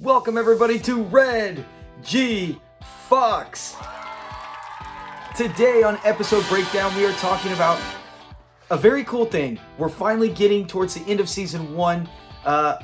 Welcome everybody to Red G Fox. Today on episode breakdown, we are talking about a very cool thing. We're finally getting towards the end of season 1,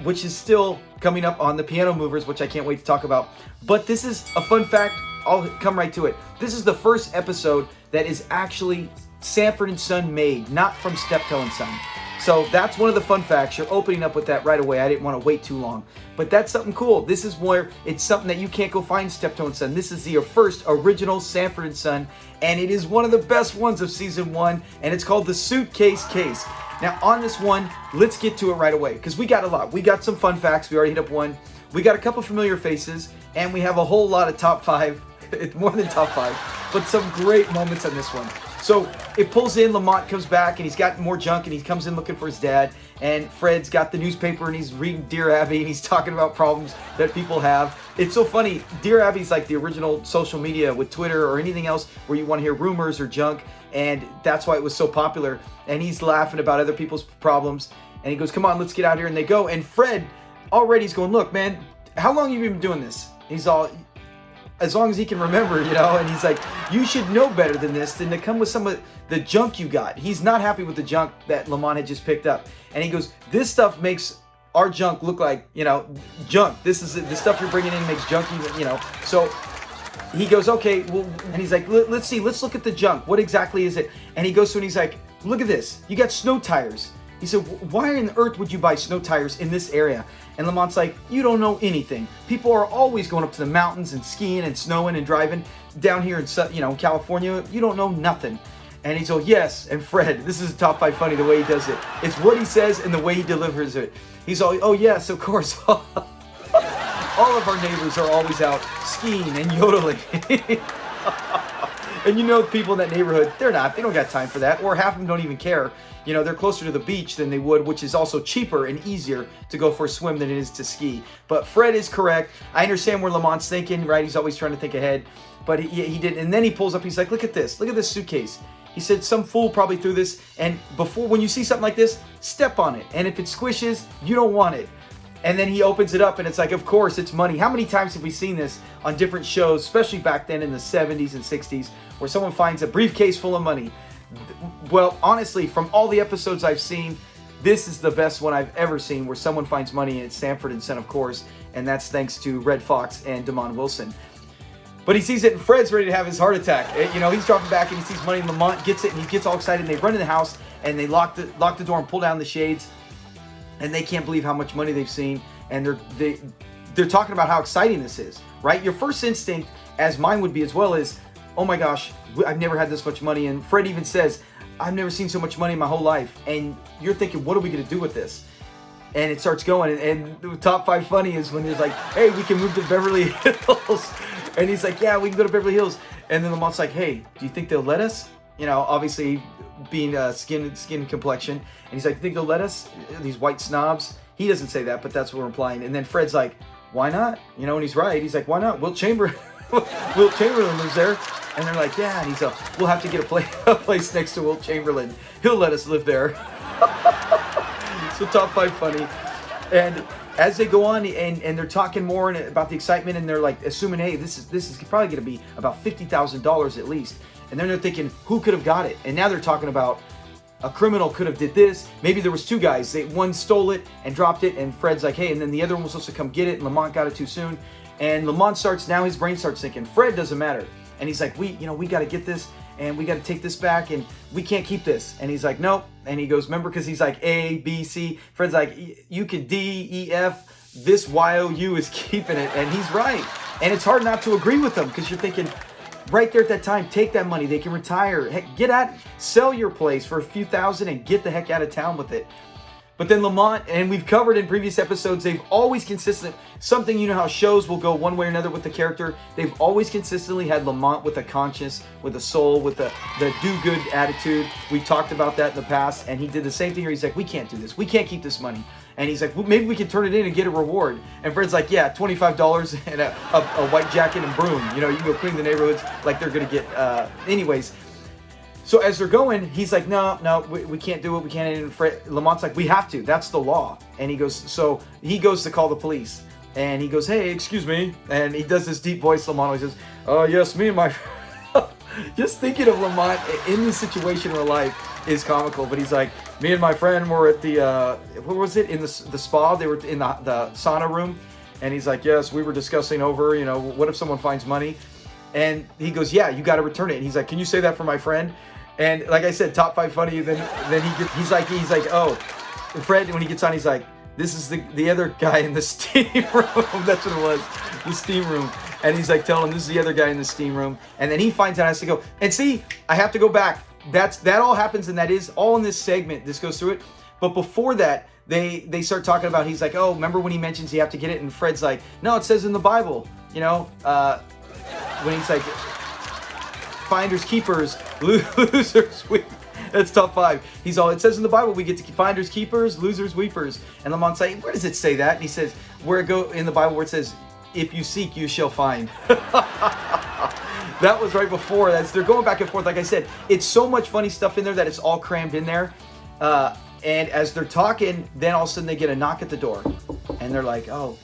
which is still coming up on the Piano Movers, which I can't wait to talk about. But this is a fun fact. I'll come right to it. This is the first episode that is actually Sanford and Son made, not from Steptoe and Son. So that's one of the fun facts. You're opening up with that right away. I didn't want to wait too long. But that's something cool. This is where it's something that you can't go find Steptoe and Son. This is the first original Sanford and Son, and it is one of the best ones of season 1, and it's called the Suitcase Case. Now on this one, let's get to it right away, because we got a lot. We got some fun facts. We already hit up one. We got a couple familiar faces, and we have a whole lot of top 5. It's more than top 5, but some great moments on this one. So it pulls in, Lamont comes back, and he's got more junk, and he comes in looking for his dad, and Fred's got the newspaper, and he's reading Dear Abby, and he's talking about problems that people have. It's so funny. Dear Abby's like the original social media with Twitter or anything else where you want to hear rumors or junk, and that's why it was so popular. And he's laughing about other people's problems, and he goes, come on, let's get out here, and they go, and Fred already is going, look, man, how long have you been doing this? He's all, as long as he can remember, you know, and he's like, you should know better than this, than to come with some of the junk you got. He's not happy with the junk that Lamont had just picked up. And he goes, this stuff makes our junk look like, you know, junk. This is the stuff you're bringing in makes junk even, you know. So he goes, okay, well, and he's like, let's see, let's look at the junk. What exactly is it? And he goes through and he's like, look at this. You got snow tires. He said, why on earth would you buy snow tires in this area? And Lamont's like, you don't know anything. People are always going up to the mountains and skiing and snowing and driving down here in, you know, California. You don't know nothing. And he's like, yes. And Fred, this is a top 5 funny the way he does it. It's what he says and the way he delivers it. He's all, oh yes, of course. All of our neighbors are always out skiing and yodeling. And you know, people in that neighborhood, they don't got time for that, or half of them don't even care. You know, they're closer to the beach than they would, which is also cheaper and easier to go for a swim than it is to ski. But Fred is correct. I understand where Lamont's thinking, right? He's always trying to think ahead, but he didn't. And then he pulls up, he's like, look at this suitcase. He said, some fool probably threw this, and before, when you see something like this, step on it. And if it squishes, you don't want it. And then he opens it up, and it's like, of course, it's money. How many times have we seen this on different shows, especially back then in the 70s and 60s, where someone finds a briefcase full of money? Well, honestly, from all the episodes I've seen, this is the best one I've ever seen, where someone finds money, and it's Sanford and Son, of course, and that's thanks to Red Fox and Damon Wilson. But he sees it, and Fred's ready to have his heart attack. You know, he's dropping back, and he sees money, and Lamont gets it, and he gets all excited, and they run in the house, and they lock the door and pull down the shades, and they can't believe how much money they've seen, and they're talking about how exciting this is, right? Your first instinct, as mine would be as well, is, oh my gosh, I've never had this much money. And Fred even says, I've never seen so much money in my whole life. And you're thinking, what are we going to do with this? And it starts going. And the top 5 funny is when he's like, hey, we can move to Beverly Hills. And he's like, yeah, we can go to Beverly Hills. And then Lamont's like, hey, do you think they'll let us? You know, obviously being skin complexion. And he's like, think they'll let us? These white snobs. He doesn't say that, but that's what we're implying. And then Fred's like, why not? You know, and he's right. He's like, why not? Wilt Chamberlain lives there. And they're like, yeah. And he's like, we'll have to get a place next to Wilt Chamberlain. He'll let us live there. So top 5 funny. And as they go on and they're talking more about the excitement, and they're like assuming, hey, this is probably going to be about $50,000 at least. And then they're thinking, who could have got it? And now they're talking about a criminal could have did this. Maybe there was 2 guys. One stole it and dropped it, and Fred's like, hey, and then the other one was supposed to come get it, and Lamont got it too soon. And Lamont his brain starts thinking, Fred doesn't matter. And he's like, we got to get this, and we got to take this back, and we can't keep this. And he's like, nope. And he goes, remember, because he's like A, B, C. Fred's like, you can D, E, F. This YOU is keeping it. And he's right. And it's hard not to agree with him, because you're thinking, right there at that time, take that money. They can retire. Heck, sell your place for a few thousand and get the heck out of town with it. But then Lamont, and we've covered in previous episodes, they've always something, you know how shows will go one way or another with the character. They've always consistently had Lamont with a conscience, with a soul, with the do-good attitude. We talked about that in the past, and he did the same thing here. He's like, we can't do this. We can't keep this money. And he's like, well, maybe we can turn it in and get a reward. And Fred's like, yeah, $25 and a white jacket and broom. You know, you can go clean the neighborhoods like they're going to get, anyways. So as they're going, he's like, no, we can't do it. We can't. And Lamont's like, we have to. That's the law. And he goes to call the police. and he goes, hey, excuse me. And he does this deep voice, Lamont. He says, yes, me and my... Just thinking of Lamont in this situation in real life is comical. But he's like, me and my friend were at the, what was it? In the spa. They were in the sauna room. And he's like, yes, we were discussing over, what if someone finds money? And he goes, yeah, you got to return it. And he's like, can you say that for my friend? And like I said, top 5 funny. Then he's like, oh, and Fred, when he gets on, he's like, this is the other guy in the steam room. That's what it was, the steam room. And he's like telling him, this is the other guy in the steam room. And then he finds out, has to go. And see, I have to go back. That all happens, and that is all in this segment. This goes through it. But before that, they start talking about, he's like, oh, remember when he mentions you have to get it? And Fred's like, no, it says in the Bible, when he's like, finders, keepers, losers, weep. That's top 5. He's all, it says in the Bible, we get to finders, keepers, losers, weepers. And Lamont's like, where does it say that? And he says, where it go in the Bible where it says, if you seek, you shall find. That was right before. They're going back and forth. Like I said, it's so much funny stuff in there that it's all crammed in there. And as they're talking, then all of a sudden they get a knock at the door. And they're like, oh,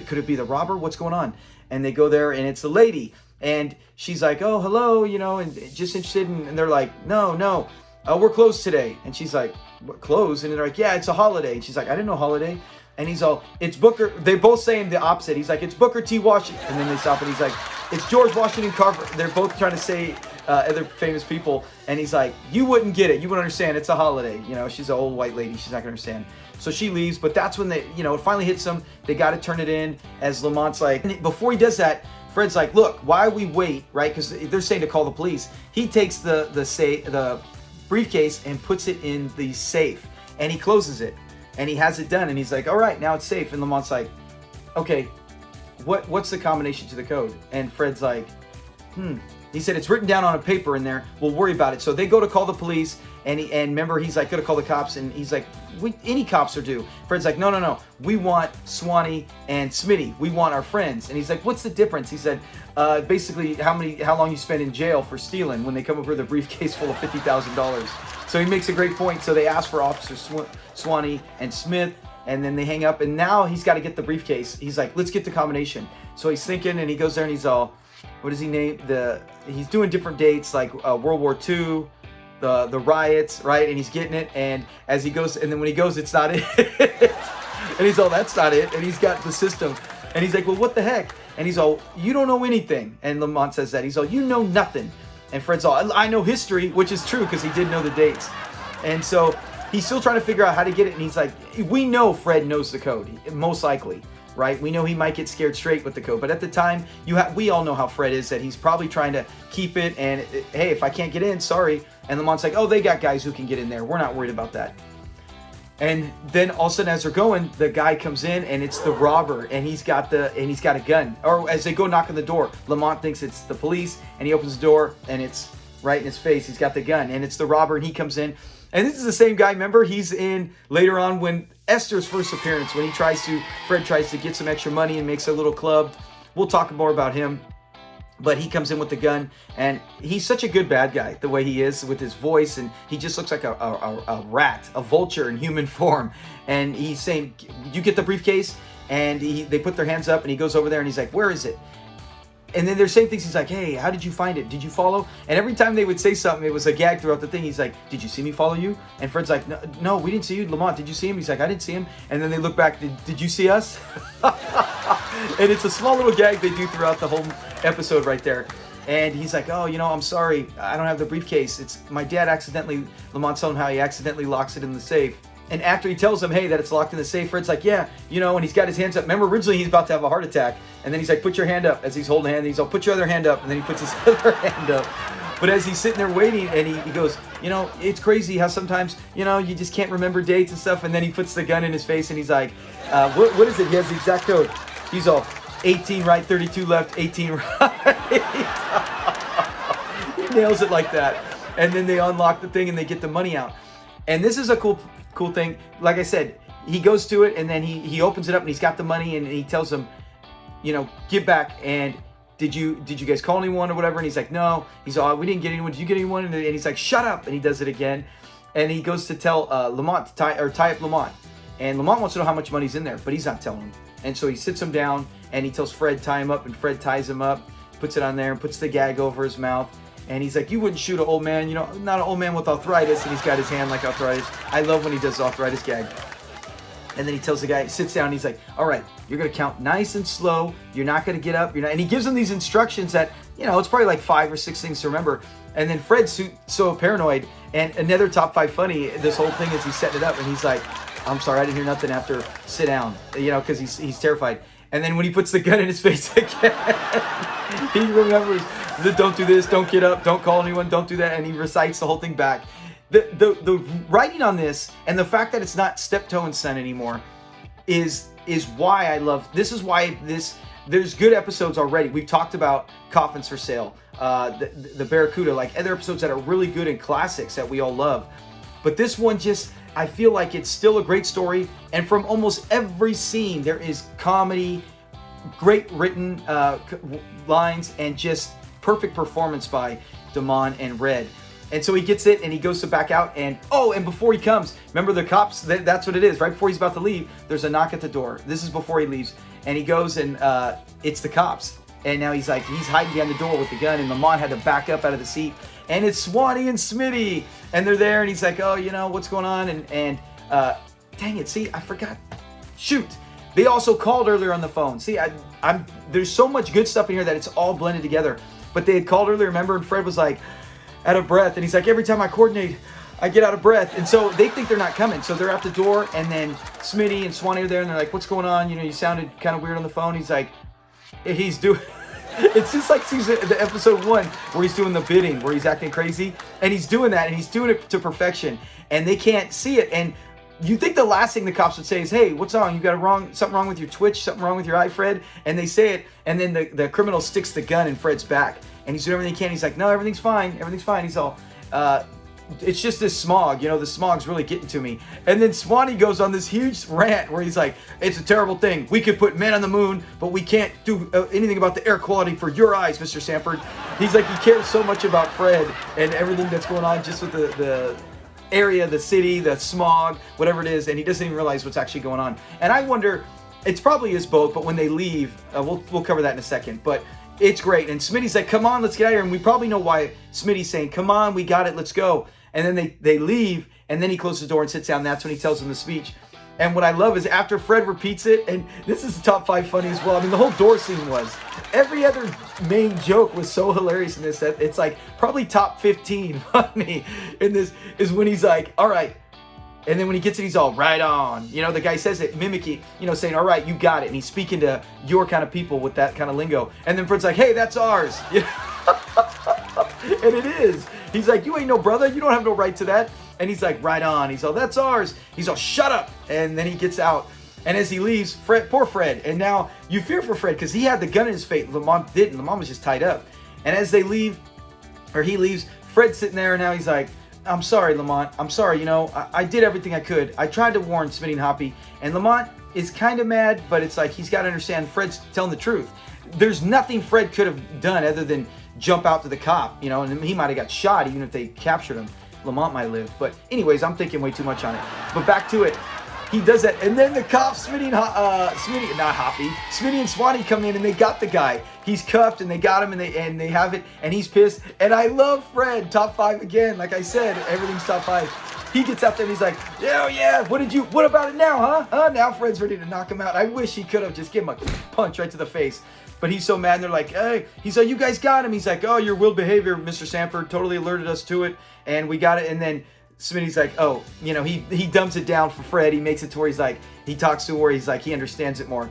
could it be the robber? What's going on? And they go there, and it's the lady. And she's like, oh, hello, and just interested in, and they're like, no, we're closed today. And she's like, what, closed? And they're like, yeah, it's a holiday. And she's like, I didn't know holiday. And he's all, it's Booker. They're both saying the opposite. He's like, it's Booker T. Washington. And then they stop, and he's like, it's George Washington Carver. They're both trying to say other famous people. And he's like, you wouldn't get it. You wouldn't understand. It's a holiday. She's an old white lady. She's not going to understand. So she leaves. But that's when it finally hits them. They got to turn it in, as Lamont's like, and before he does that, Fred's like, look, why we wait, right? Because they're saying to call the police. He takes the briefcase and puts it in the safe, and he closes it, and he has it done, and he's like, all right, now it's safe. And Lamont's like, okay, what's the combination to the code? And Fred's like, He said, it's written down on a paper in there. We'll worry about it. So they go to call the police, and remember, he's like, gonna call the cops, and he's like, any cops are due. Fred's like, no. We want Swanee and Smitty. We want our friends. And he's like, what's the difference? He said, basically, how long you spend in jail for stealing when they come over with a briefcase full of $50,000. So he makes a great point. So they ask for Officer Swanee and Smith, and then they hang up, and now he's got to get the briefcase. He's like, let's get the combination. So he's thinking, and he goes there, and he's all, what does he name? He's doing different dates, like World War II, the riots, right? And he's getting it, and as he goes, and then when he goes, it's not it. And he's all, that's not it. And he's got the system, and he's like, well, what the heck? And he's all, you don't know anything. And Lamont says that. He's all, you know nothing. And Fred's all, I know history, which is true because he did know the dates. And so he's still trying to figure out how to get it. And he's like, we know Fred knows the code, most likely, right? We know he might get scared straight with the code. But at the time, we all know how Fred is, that he's probably trying to keep it. And hey, if I can't get in, sorry. And Lamont's like, oh, they got guys who can get in there. We're not worried about that. And then all of a sudden, as they're going, the guy comes in, and it's the robber, and he's got a gun. Or as they go knock on the door, Lamont thinks it's the police, and he opens the door, and it's right in his face. He's got the gun, and it's the robber, and he comes in. And this is the same guy. Remember, he's in later on when Esther's first appearance, when Fred tries to get some extra money and makes a little club. We'll talk more about him. But he comes in with the gun, and he's such a good bad guy, the way he is with his voice, and he just looks like a rat, a vulture in human form. And he's saying, you get the briefcase? And they put their hands up, and he goes over there, and he's like, where is it? And then they're saying things. He's like, hey, how did you find it? Did you follow? And every time they would say something, it was a gag throughout the thing. He's like, did you see me follow you? And Fred's like, no, we didn't see you. Lamont, did you see him? He's like, I didn't see him. And then they look back, did you see us? And it's a small little gag they do throughout the whole episode right there. And he's like, oh, I'm sorry. I don't have the briefcase. It's my dad Lamont's telling how he accidentally locks it in the safe. And after he tells him, hey, that it's locked in the safe, Fred's like, yeah, and he's got his hands up. Remember, originally he's about to have a heart attack. And then he's like, put your hand up, as he's holding a hand. He's like, put your other hand up. And then he puts his other hand up. But as he's sitting there waiting, and he goes, it's crazy how sometimes, you just can't remember dates and stuff. And then he puts the gun in his face, and he's like, what is it? He has the exact code. He's all, 18 right, 32 left, 18 right. He nails it like that. And then they unlock the thing, and they get the money out. And this is a cool thing. Like I said, he goes to it, and then he opens it up, and he's got the money, and he tells them, get back, and did you guys call anyone or whatever? And he's like, no. He's all, we didn't get anyone. Did you get anyone? And he's like, shut up. And he does it again. And he goes to tell Lamont to tie up Lamont. And Lamont wants to know how much money's in there, but he's not telling him. And so he sits him down and he tells Fred, tie him up, and Fred ties him up, puts it on there and puts the gag over his mouth. And he's like, you wouldn't shoot an old man, not an old man with arthritis. And he's got his hand like arthritis. I love when he does the arthritis gag. And then he tells the guy, sits down, and he's like, all right, you're going to count nice and slow. You're not going to get up. And he gives him these instructions that, it's probably like 5 or 6 things to remember. And then Fred's so paranoid. And another top 5 funny, this whole thing is he's setting it up. And he's like, I'm sorry, I didn't hear nothing after sit down, because he's terrified. And then when he puts the gun in his face again, he remembers the don't do this, don't get up, don't call anyone, don't do that. And he recites the whole thing back. The writing on this and the fact that it's not Steptoe and Son anymore is why I love, this is why there's good episodes already. We've talked about Coffins for Sale, the Barracuda, like other episodes that are really good and classics that we all love. But this one I feel like it's still a great story, and from almost every scene there is comedy, great written lines, and just perfect performance by Damon and Red. And so he gets it and he goes to back out, and before he comes, remember the cops, that's what it is, right before he's about to leave, there's a knock at the door. This is before he leaves, and he goes and it's the cops. And now he's hiding behind the door with the gun, and Lamont had to back up out of the seat. And it's Swanee and Smitty, and they're there, and he's like, what's going on? And dang it, see, I forgot. Shoot. They also called earlier on the phone. See, there's so much good stuff in here that it's all blended together. But they had called earlier, remember? And Fred was like, out of breath. And he's like, every time I coordinate, I get out of breath. And so they think they're not coming. So they're at the door, and then Smitty and Swanee are there, and they're like, what's going on? You sounded kind of weird on the phone. He's like, he's doing... It's just like the episode 1 where he's doing the bidding, where he's acting crazy, and he's doing that, and he's doing it to perfection, and they can't see it. And you think the last thing the cops would say is, hey, what's wrong? You got something wrong with your twitch, something wrong with your eye, Fred? And they say it, and then the criminal sticks the gun in Fred's back, and he's doing everything he can. He's like, no, everything's fine. He's all, it's just this smog, the smog's really getting to me. And then Swanee goes on this huge rant where he's like, it's a terrible thing. We could put men on the moon, but we can't do anything about the air quality for your eyes, Mr. Sanford. He's like, he cares so much about Fred and everything that's going on just with the area, the city, the smog, whatever it is, and he doesn't even realize what's actually going on. And I wonder, it's probably is both, but when they leave, we'll cover that in a second. But it's great. And Smitty's like, come on, let's get out of here. And we probably know why Smitty's saying, come on, we got it, let's go. And then they leave, and then he closes the door and sits down. That's when he tells them the speech. And what I love is after Fred repeats it, and this is the top 5 funny as well. I mean, the whole door scene was. Every other main joke was so hilarious in this that it's like probably top 15 funny in this is when he's like, all right. And then when he gets it, he's all, right on. The guy says it, mimicking, saying, all right, you got it. And he's speaking to your kind of people with that kind of lingo. And then Fred's like, hey, that's ours. And it is. He's like, you ain't no brother. You don't have no right to that. And he's like, right on. He's all, that's ours. He's all, shut up. And then he gets out. And as he leaves, poor Fred. And now you fear for Fred because he had the gun in his face. Lamont didn't. Lamont was just tied up. And as they leave, or he leaves, Fred's sitting there. And now he's like, I'm sorry, Lamont. I'm sorry. I did everything I could. I tried to warn Smitty and Hoppy. And Lamont is kind of mad, but it's like he's got to understand Fred's telling the truth. There's nothing Fred could have done other than jump out to the cop, and he might have got shot even if they captured him. Lamont might live. But anyways, I'm thinking way too much on it. But back to it. He does that, and then the cops, Smitty and Swanee come in, and they got the guy. He's cuffed, and they got him, and they have it, and he's pissed. And I love Fred, top 5 again. Like I said, everything's top 5. He gets out there, and he's like, yeah, what about it now, huh? Now Fred's ready to knock him out. I wish he could have just given him a punch right to the face. But he's so mad, and they're like, hey, he's like, you guys got him. He's like, oh, your will behavior, Mr. Sanford, totally alerted us to it, and we got it. And then Smitty's like, oh, he dumps it down for Fred. He makes it to where he's like, he talks to where he's like, he understands it more.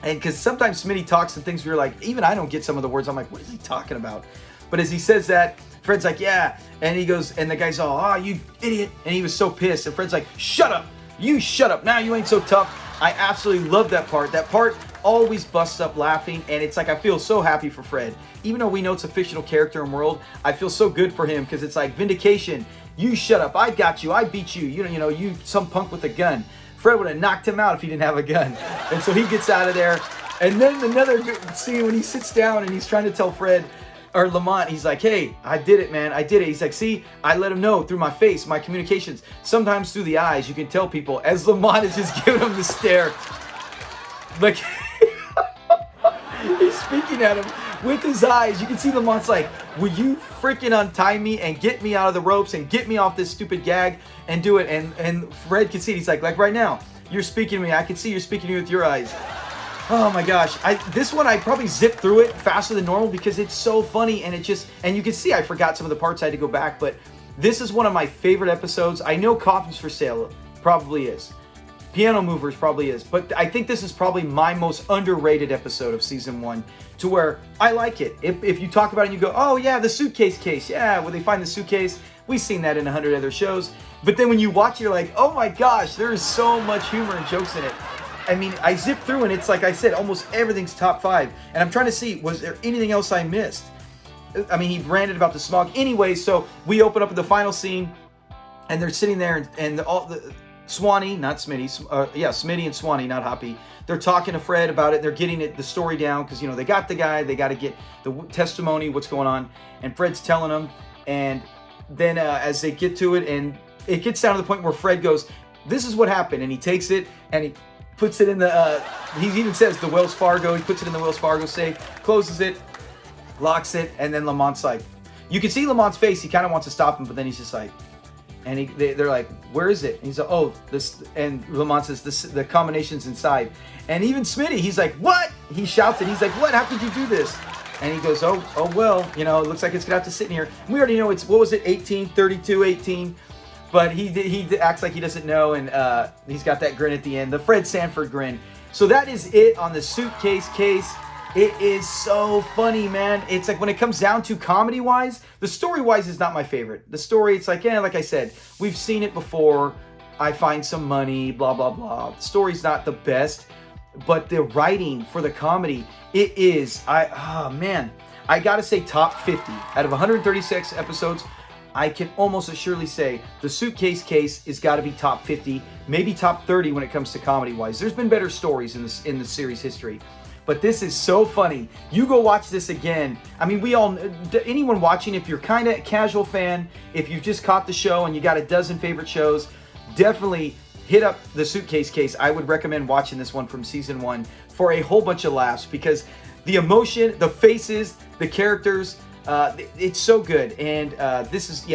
And because sometimes Smitty talks and things where you're like, even I don't get some of the words. I'm like, what is he talking about? But as he says that, Fred's like, yeah. And he goes, and the guy's all, oh, you idiot. And he was so pissed. And Fred's like, shut up. You shut up. Now you ain't so tough. I absolutely love that part. That part always busts up laughing, and it's like I feel so happy for Fred. Even though we know it's a fictional character and world, I feel so good for him because it's like vindication. You shut up. I got you. I beat you. You some punk with a gun. Fred would have knocked him out if he didn't have a gun. And so he gets out of there. And then another scene when he sits down and he's trying to tell Fred, or Lamont, he's like, hey, I did it, man. I did it. He's like, see, I let him know through my face, my communications. Sometimes through the eyes, you can tell people, as Lamont is just giving him the stare. Like, he's speaking at him with his eyes. You can see Lamont's like, will you freaking untie me and get me out of the ropes and get me off this stupid gag and do it? And Fred can see it. He's like right now, you're speaking to me. I can see you're speaking to me with your eyes. Oh my gosh. This one, I probably zipped through it faster than normal because it's so funny, and and you can see I forgot some of the parts. I had to go back, but this is one of my favorite episodes. I know Coffins for Sale probably is. Piano Movers probably is, but I think this is probably my most underrated episode of season 1, to where I like it. If you talk about it and you go, oh yeah, the Suitcase Case, yeah, where they find the suitcase, we've seen that in 100 other shows. But then when you watch it, you're like, oh my gosh, there is so much humor and jokes in it. I mean, I zipped through and it's like I said, almost everything's top 5. And I'm trying to see, was there anything else I missed? I mean, he ranted about the smog. Anyway, so we open up at the final scene, and they're sitting there, and all the Swanee, not Smitty, Smitty and Swanee, not Hoppy. They're talking to Fred about it. They're getting the story down because, you know, they got the guy. They got to get the testimony, what's going on. And Fred's telling them. And then as they get to it, and it gets down to the point where Fred goes, this is what happened. And he takes it, and he puts it in the, he even says the Wells Fargo. He puts it in the Wells Fargo safe, closes it, locks it, and then Lamont's like, you can see Lamont's face. He kind of wants to stop him, but then he's just like, and they're like, where is it? And he's like, oh, this, and Lamont says, the combination's inside. And even Smitty, he's like, what? He shouts it. He's like, what? How could you do this? And he goes, oh well, you know, it looks like it's gonna have to sit in here. And we already know it's, what was it, 18, 32, 18. But he acts like he doesn't know, and he's got that grin at the end, the Fred Sanford grin. So that is it on the Suitcase Case. It is so funny, man. It's like when it comes down to comedy-wise, the story-wise is not my favorite. The story, it's like, like I said, we've seen it before. I find some money, blah, blah, blah. The story's not the best, but the writing for the comedy, it is. I gotta say top 50. Out of 136 episodes, I can almost assuredly say the Suitcase Case is gotta be top 50, maybe top 30 when it comes to comedy-wise. There's been better stories in the series history. But this is so funny. You go watch this again. I mean, anyone watching, if you're kind of a casual fan, if you've just caught the show and you got a dozen favorite shows, definitely hit up the Suitcase Case. I would recommend watching this one from season 1 for a whole bunch of laughs, because the emotion, the faces, the characters, it's so good. And this is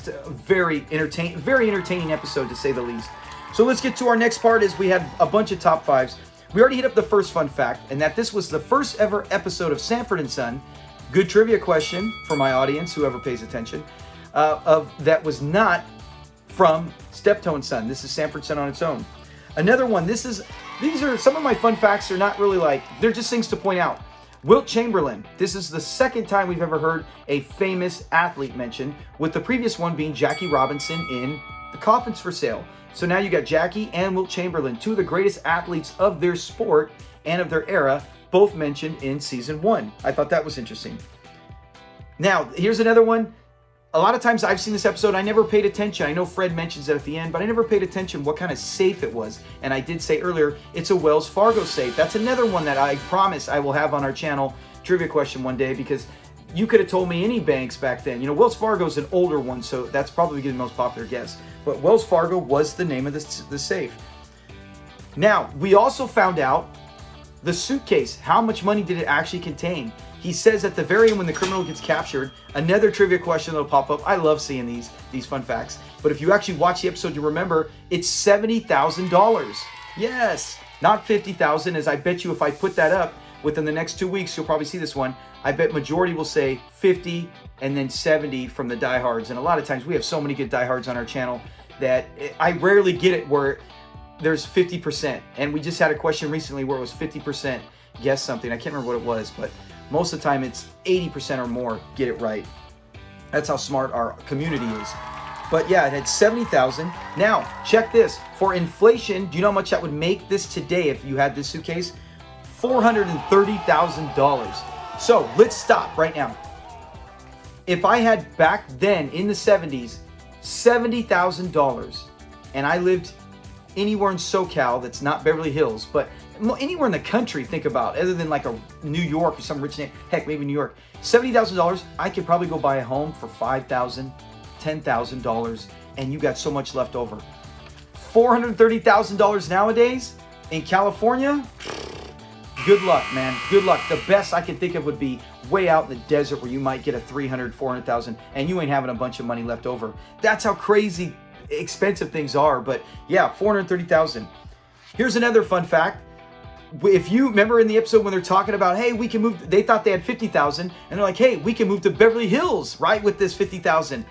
a very entertaining episode, to say the least. So let's get to our next part. Is we have a bunch of top 5s. We already hit up the first fun fact, and that this was the first ever episode of Sanford and Son. Good trivia question for my audience, whoever pays attention, that was not from Steptoe and Son. This is Sanford and Son on its own. Another one, these are some of my fun facts. Are not really they're just things to point out. Wilt Chamberlain, this is the second time we've ever heard a famous athlete mentioned, with the previous one being Jackie Robinson in The Coffins for Sale. So now you got Jackie and Wilt Chamberlain, two of the greatest athletes of their sport and of their era, both mentioned in season 1. I thought that was interesting. Now, here's another one. A lot of times I've seen this episode, I never paid attention. I know Fred mentions it at the end, but I never paid attention what kind of safe it was. And I did say earlier, it's a Wells Fargo safe. That's another one that I promise I will have on our channel, trivia question one day, because you could have told me any banks back then. You know, Wells Fargo is an older one, so that's probably the most popular guess. But Wells Fargo was the name of the safe. Now, we also found out the suitcase. How much money did it actually contain? He says at the very end when the criminal gets captured, another trivia question that'll pop up. I love seeing these fun facts. But if you actually watch the episode, you remember it's $70,000. Yes, not $50,000, as I bet you if I put that up within the next 2 weeks, you'll probably see this one. I bet majority will say 50 and then 70 from the diehards. And a lot of times we have so many good diehards on our channel that I rarely get it where there's 50%. And we just had a question recently where it was 50% guess something. I can't remember what it was, but most of the time it's 80% or more get it right. That's how smart our community is. But yeah, it had 70,000. Now, check this. For inflation, do you know how much that would make this today if you had this suitcase? $430,000. So let's stop right now. If I had back then in the 70s, $70,000, and I lived anywhere in SoCal that's not Beverly Hills, but anywhere in the country, think about, other than like a New York or some rich name, heck, maybe New York, $70,000, I could probably go buy a home for $5,000, $10,000, and you got so much left over. $430,000 nowadays in California, good luck, man. Good luck. The best I can think of would be way out in the desert where you might get a 300, 400,000 and you ain't having a bunch of money left over. That's how crazy expensive things are. But yeah, 430,000. Here's another fun fact. If you remember in the episode when they're talking about, hey, we can move, they thought they had 50,000 and they're like, hey, we can move to Beverly Hills, right? With this 50,000.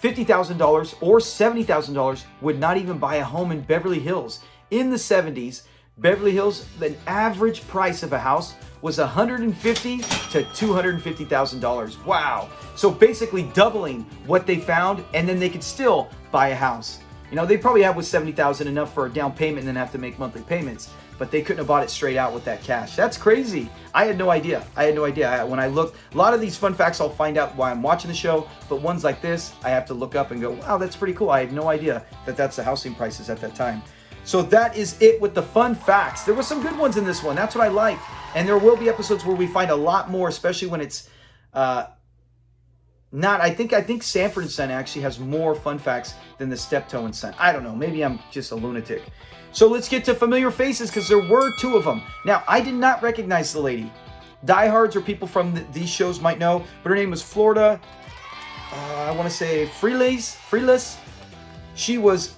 $50,000 or $70,000 would not even buy a home in Beverly Hills. In the 70s, Beverly Hills, the average price of a house was $150,000 to $250,000. Wow. So basically doubling what they found, and then they could still buy a house. You know, they probably have with $70,000 enough for a down payment and then have to make monthly payments, but they couldn't have bought it straight out with that cash. That's crazy. I had no idea. When I looked, a lot of these fun facts I'll find out while I'm watching the show, but ones like this, I have to look up and go, wow, that's pretty cool. I had no idea that that's the housing prices at that time. So that is it with the fun facts. There were some good ones in this one. That's what I liked. And there will be episodes where we find a lot more, especially when it's not. I think Sanford and Son actually has more fun facts than the Steptoe and Son. I don't know. Maybe I'm just a lunatic. So let's get to familiar faces because there were two of them. Now, I did not recognize the lady. Diehards or people from these shows might know, but her name was Florida. I want to say Freelis. She was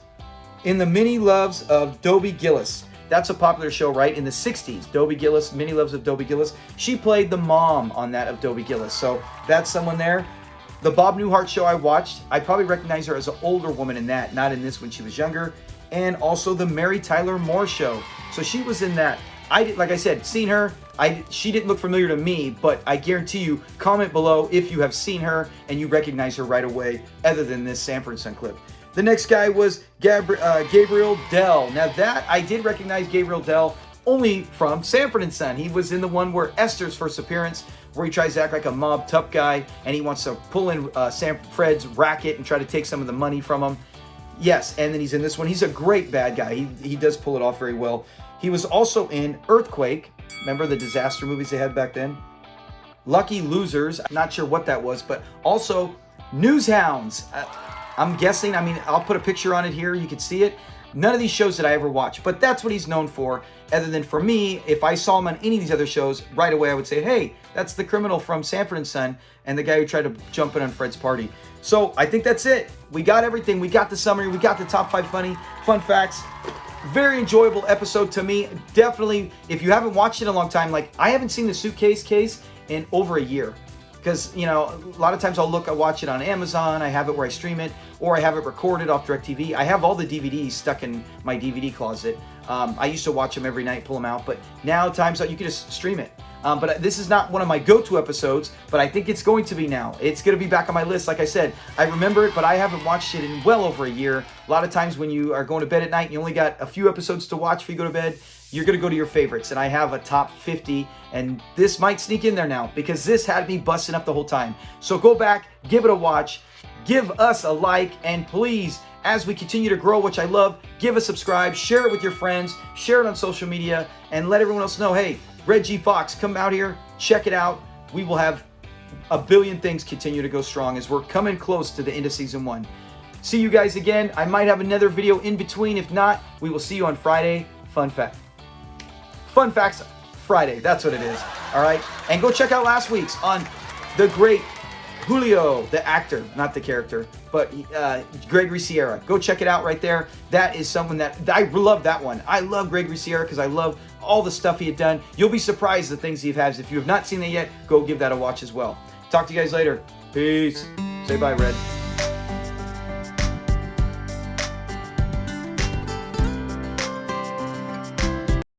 in the Mini Loves of Dobie Gillis. That's a popular show, right? In the 60s, Dobie Gillis, Mini Loves of Dobie Gillis. She played the mom on that of Dobie Gillis. So that's someone there. The Bob Newhart show I watched, I probably recognize her as an older woman in that, not in this when she was younger. And also the Mary Tyler Moore show. So she was in that. Like I said, seen her. She didn't look familiar to me, but I guarantee you, comment below if you have seen her and you recognize her right away, other than this Sanford and Son clip. The next guy was Gabriel Dell. Now that, I did recognize Gabriel Dell only from Sanford and Son. He was in the one where Esther's first appearance, where he tries to act like a mob tough guy, and he wants to pull in Fred's racket and try to take some of the money from him. Yes, and then he's in this one. He's a great bad guy. He does pull it off very well. He was also in Earthquake. Remember the disaster movies they had back then? Lucky Losers. I'm not sure what that was, but also Newshounds. I'm guessing, I'll put a picture on it here. You can see it. None of these shows did I ever watch, but that's what he's known for. Other than for me, if I saw him on any of these other shows, right away I would say, hey, that's the criminal from Sanford and Son and the guy who tried to jump in on Fred's party. So I think that's it. We got everything. We got the summary. We got the top 5 fun facts. Very enjoyable episode to me. Definitely, if you haven't watched it in a long time, like I haven't seen the Suitcase Case in over a year. Because, you know, a lot of times I watch it on Amazon, I have it where I stream it, or I have it recorded off DirecTV. I have all the DVDs stuck in my DVD closet. I used to watch them every night, pull them out, but now times you can just stream it. But this is not one of my go-to episodes, but I think it's going to be now. It's going to be back on my list. Like I said, I remember it, but I haven't watched it in well over a year. A lot of times when you are going to bed at night, and you only got a few episodes to watch before you go to bed, you're going to go to your favorites. And I have a top 50, and this might sneak in there now because this had me busting up the whole time. So go back, give it a watch, give us a like, and please, as we continue to grow, which I love, give a subscribe, share it with your friends, share it on social media, and let everyone else know, hey, Red G Fox, come out here, check it out. We will have a billion things continue to go strong as we're coming close to the end of season 1. See you guys again. I might have another video in between. If not, we will see you on Friday. Fun Facts Friday. That's what it is. All right. And go check out last week's on the great Julio, the actor, not the character, but Gregory Sierra. Go check it out right there. That is someone that I love that one. I love Gregory Sierra because I love all the stuff he had done. You'll be surprised the things he has. If you have not seen it yet, go give that a watch as well. Talk to you guys later. Peace. Say bye, Red.